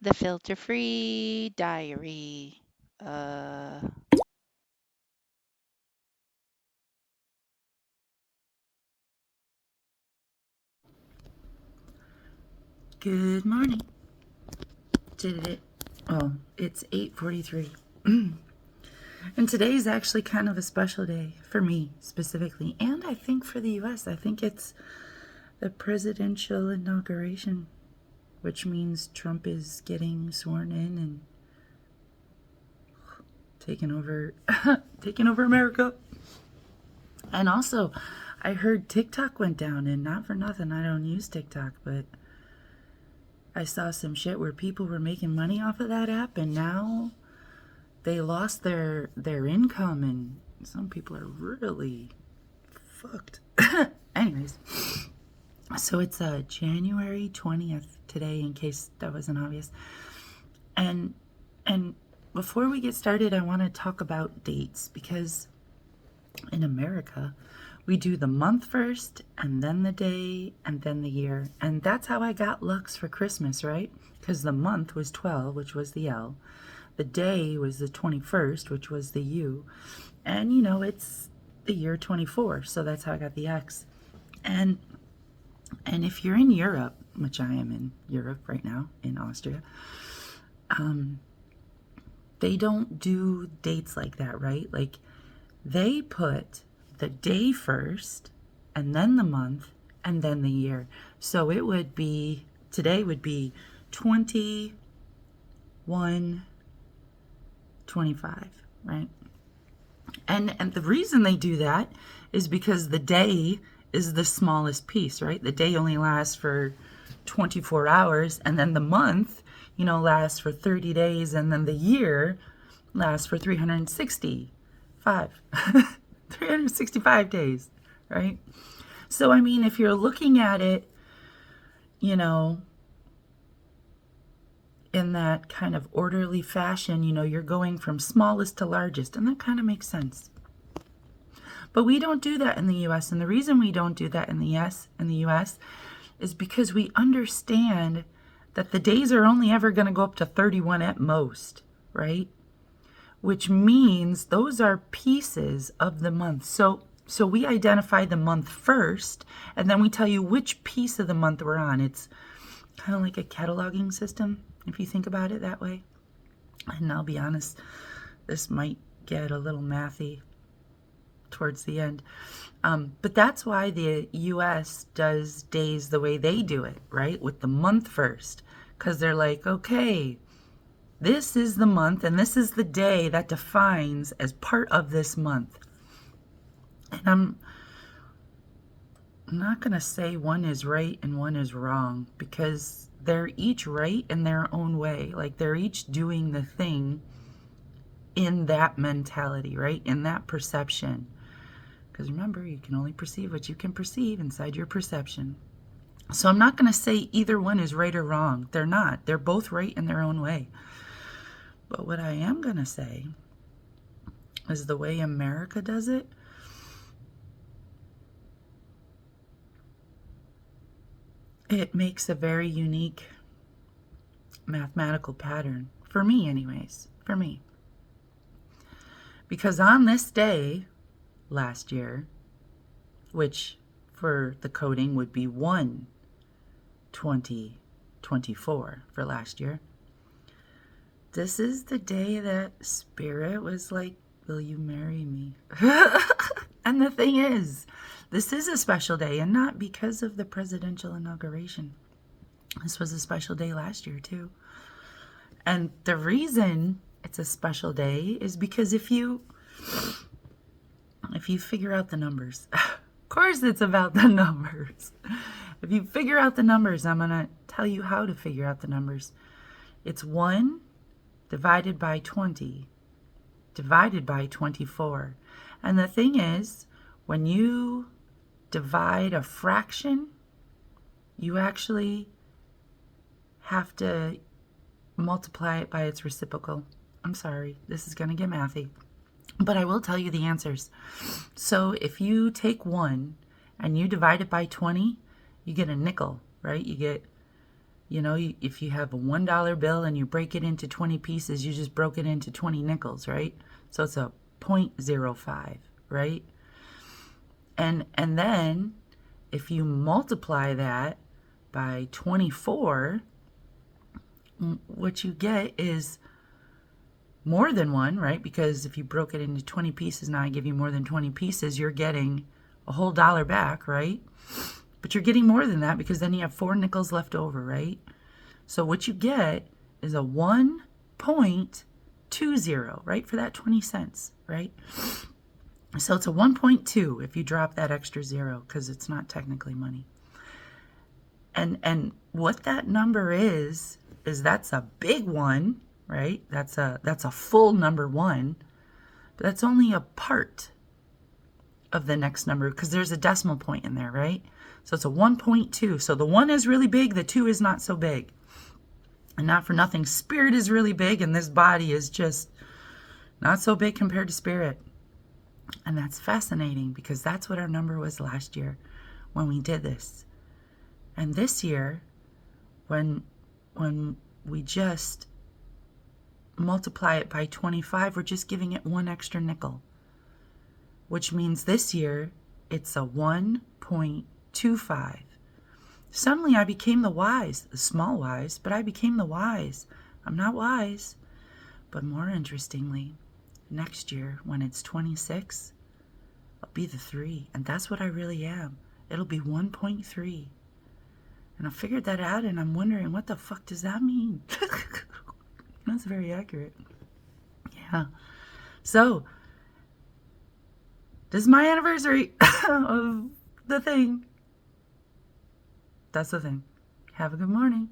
The filter-free diary. Uh, Good morning. Did it? Oh, it's 8:43. And today is actually kind of a special day for me specifically, and I think for the US. I think it's the presidential inauguration, which means Trump is getting sworn in and taking over taking over America. And also, I heard TikTok went down, and not for nothing, I don't use TikTok, but I saw some shit where people were making money off of that app, and now they lost their income, and some people are really fucked. Anyways, so it's January 20th today, in case that wasn't obvious. And before we get started, I want to talk about dates, because in America we do the month first, and then the day, and then the year. And that's how I got Lux for Christmas, right? Because the month was 12, which was the L. The day was the 21st, which was the U. And, it's the year 24, so that's how I got the X. And if you're in Europe, which I am in Europe right now, in Austria, they don't do dates like that, right? Like, they put the day first, and then the month, and then the year. So it would be, today would be 21/25, right? And the reason they do that is because the day is the smallest piece, right? The day only lasts for 24 hours, and then the month, lasts for 30 days, and then the year lasts for 365. 365 days, right? So, I mean, if you're looking at it, in that kind of orderly fashion, you're going from smallest to largest, and that kind of makes sense. But we don't do that in the US, and the reason we don't do that in the US is because we understand that the days are only ever going to go up to 31 at most, right? Which means those are pieces of the month. So we identify the month first, and then we tell you which piece of the month we're on. It's kind of like a cataloging system, if you think about it that way. And I'll be honest, this might get a little mathy towards the end. But that's why the US does days the way they do it, right? With the month first. Because they're like, okay, this is the month, and this is the day that defines as part of this month. And I'm not going to say one is right and one is wrong, because they're each right in their own way. Like, they're each doing the thing in that mentality, right? In that perception. Because remember, you can only perceive what you can perceive inside your perception. So I'm not going to say either one is right or wrong. They're not. They're both right in their own way. But what I am going to say is the way America does it, it makes a very unique mathematical pattern. For me, anyways. For me. Because on this day last year, which for the coding would be 1/20/24 for last year, this is the day that Spirit was like, will you marry me? And the thing is, this is a special day, and not because of the presidential inauguration. This was a special day last year, too. And the reason it's a special day is because if you figure out the numbers, of course it's about the numbers. If you figure out the numbers, I'm going to tell you how to figure out the numbers. It's 1 divided by 20 divided by 24. And the thing is, when you divide a fraction, you actually have to multiply it by its reciprocal. I'm sorry, this is going to get mathy, but I will tell you the answers. So if you take 1 and you divide it by 20, you get a nickel, right? You get You know, if you have a $1 bill and you break it into 20 pieces, you just broke it into 20 nickels, right? So it's a 0.05, right? And then if you multiply that by 24, what you get is more than one, right? Because if you broke it into 20 pieces, now I give you more than 20 pieces, you're getting a whole dollar back, right? But you're getting more than that because then you have 4 nickels left over, right? So what you get is a 1.20, right? For that 20 cents, right? So it's a 1.2 if you drop that extra zero because it's not technically money. And what that number is that's a big one, right? That's a full number one, but that's only a part of the next number because there's a decimal point in there, right? So it's a 1.2. So the 1 is really big, the 2 is not so big. And not for nothing, spirit is really big and this body is just not so big compared to spirit. And that's fascinating because that's what our number was last year when we did this. And this year, when we just multiply it by 25, we're just giving it 1 extra nickel. Which means this year, it's a 1.25. Suddenly I became the wise, the small wise, but I became the wise. I'm not wise. But more interestingly, next year, when it's 26, I'll be the 3. And that's what I really am. It'll be 1.3. And I figured that out, and I'm wondering, what the fuck does that mean? That's very accurate. Yeah. So, this is my anniversary of the thing. That's the thing. Have a good morning.